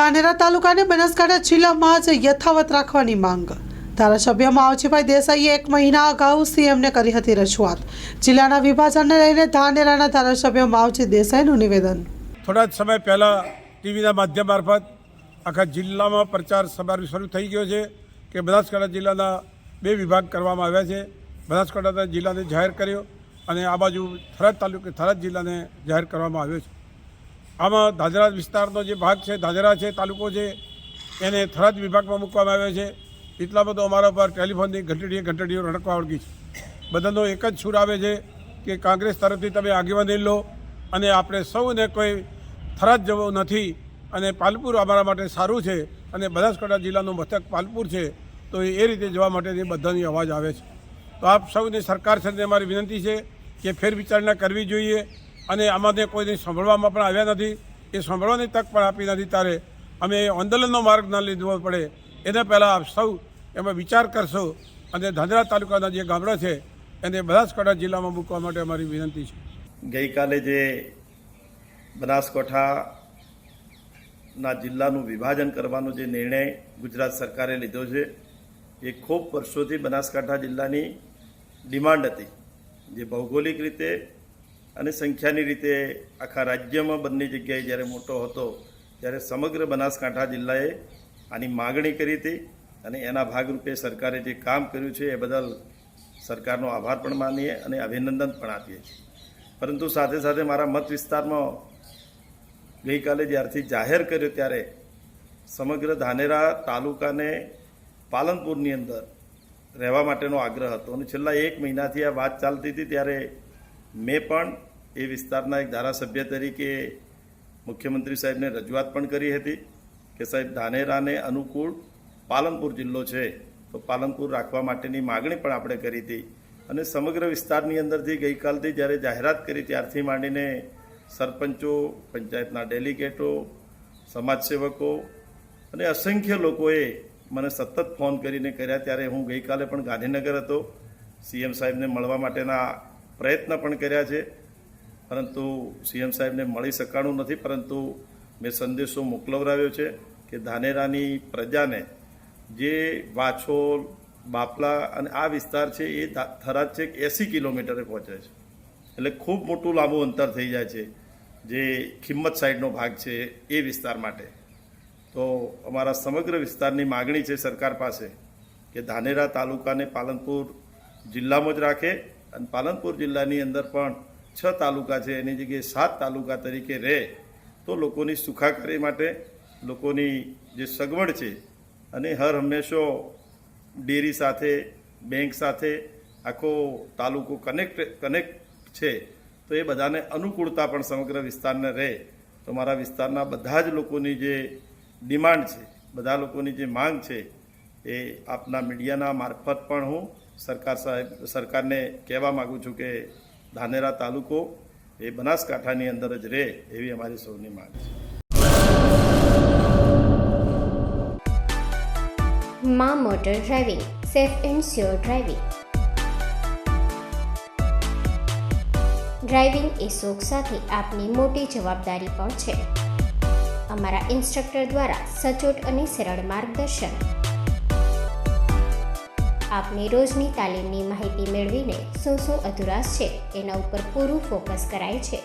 ધાનેરા તાલુકાને બનાસકાંઠા જિલ્લામાં જ યથાવત રાખવાની માંગ ધારાસભ્ય માવજીભાઈ દેસાઈએ 1 મહિના અગાઉ સીએમને કરી હતી રજૂઆત। જિલ્લાના વિભાજનને લઈને ધાનેરાના ધારાસભ્ય માવજી દેસાઈનું નિવેદન। થોડા જ સમય પહેલાં ટીવીના માધ્યમ મારફત આખા જિલ્લામાં પ્રચાર શરૂ થઈ ગયો છે કે બનાસકાંઠા જિલ્લાના 2 વિભાગ કરવામાં આવ્યા છે। બનાસકાંઠા જિલ્લાને જાહેર કર્યો અને આ બાજુ થરાદ જિલ્લાને જાહેર કરવામાં આવ્યો છે। આમાં ધાનેરા વિસ્તારનો જે ભાગ છે, ધાનેરા છે, તાલુકો છે, એને થરાદ વિભાગમાં મૂકવામાં આવ્યો છે। એટલા બધો અમારા પર ટેલિફોનની ઘંટડીઓ રડકવા વળગી છે। બધાનો એક જ સૂર આવે છે કે કોંગ્રેસ તરફથી તમે આગેવાની લો અને આપણે સૌને કોઈ થરાદ જવું નથી અને પાલપુર અમારા માટે સારું છે અને બનાસકાંઠા જિલ્લાનું મથક પાલપુર છે, તો એ રીતે જવા માટેની બધાની અવાજ આવે છે। તો આપ સૌની સરકાર સાથે અમારી વિનંતી છે કે ફેરવિચારણા કરવી જોઈએ અને આમાંથી કોઈને સાંભળવામાં પણ આવ્યા નથી, એ સાંભળવાની તક પણ આપી નથી। ત્યારે અમે આંદોલનનો માર્ગ ન લીધવો પડે એના પહેલાં આપ સૌ એમાં વિચાર કરશો અને ધાનેરા તાલુકાના જે ગામડા છે એને બનાસકાંઠા જિલ્લામાં મૂકવા માટે અમારી વિનંતી છે। ગઈકાલે જે બનાસકાંઠાના જિલ્લાનું વિભાજન કરવાનો જે નિર્ણય ગુજરાત સરકારે લીધો છે એ ખૂબ વર્ષોથી બનાસકાંઠા જિલ્લાની ડિમાન્ડ હતી, જે ભૌગોલિક રીતે અને સંખ્યાની રીતે આખા રાજ્યમાં બંને જગ્યાએ જ્યારે મોટો હતો ત્યારે સમગ્ર બનાસકાંઠા જિલ્લાએ આની માગણી કરી હતી અને એના ભાગરૂપે સરકારે જે કામ કર્યું છે એ બદલ સરકારનો આભાર પણ માનીએ અને અભિનંદન પણ આપીએ છીએ। પરંતુ સાથે સાથે મારા મત વિસ્તારમાં ગઈકાલે જ્યારથી જાહેર કર્યો ત્યારે સમગ્ર ધાનેરા તાલુકાને પાલનપુરની અંદર રહેવા માટેનો આગ્રહ હતો અને છેલ્લા 1 મહિનાથી આ વાત ચાલતી હતી ત્યારે મેં પણ એ વિસ્તારના એક ધારાસભ્ય તરીકે મુખ્યમંત્રી સાહેબને રજૂઆત પણ કરી હતી કે સાહેબ ધાનેરાને અનુકૂળ પાલનપુર જિલ્લો છે તો પાલનપુર રાખવા માટેની માગણી પણ આપણે કરી હતી અને સમગ્ર વિસ્તારની અંદરથી ગઈકાલથી જ્યારે જાહેરાત કરી ત્યારથી માંડીને સરપંચો, પંચાયતના ડેલિગેટો, સમાજસેવકો અને અસંખ્ય લોકોએ મને સતત ફોન કરીને કર્યા। ત્યારે હું ગઈકાલે પણ ગાંધીનગર હતો, સીએમ સાહેબને મળવા માટેના પ્રયત્ન પણ કર્યા છે, પરંતુ સીએમ સાહેબને મળી શકાણું નથી। પરંતુ મેં સંદેશો મોકલવરાવ્યો છે કે ધાનેરાની પ્રજાને જે વાછોલ, બાપલા અને આ વિસ્તાર છે એ થરાદ છે 80 કિલોમીટરે પહોંચે છે, એટલે ખૂબ મોટું લાંબુ અંતર થઈ જાય છે, જે ખિંમત સાઈડનો ભાગ છે એ વિસ્તાર માટે। તો અમારા સમગ્ર વિસ્તારની માગણી છે સરકાર પાસે કે ધાનેરા તાલુકાને પાલનપુર જિલ્લામાં જ રાખે અને પાલનપુર જિલ્લાની અંદર પણ 6 તાલુકા છે એની જગ્યાએ 7 તાલુકા તરીકે રહે તો લોકોની સુખાકારી માટે, લોકોની જે સગવડ છે અને હર હંમેશા ડેરી સાથે, બેંક સાથે આખો તાલુકો કનેક્ટ છે, તો એ બધાને અનુકૂળતા પણ સમગ્ર વિસ્તારને રહે। તો મારા વિસ્તારના બધા જ લોકોની જે ડિમાન્ડ છે, બધા લોકોની જે માંગ છે એ આપના મીડિયાના મારફત પણ હું સરકારને કહેવા માગું છું કે ધાનેરા તાલુકો એ બનાસકાંઠાની અંદર જ રહે એવી અમારી સૌની માંગ છે। માં motor driving, safe and sure driving. Driving એ શોખ સાથે આપની મોટી જવાબદારી પણ છે। અમારા ઇન્સ્ટ્રક્ટર દ્વારા સચોટ અને સરળ માર્ગદર્શન આપની રોજની તાલીમની માહિતી મેળવીને શું અધુરાશ છે એના ઉપર પૂરું ફોકસ કરાય છે।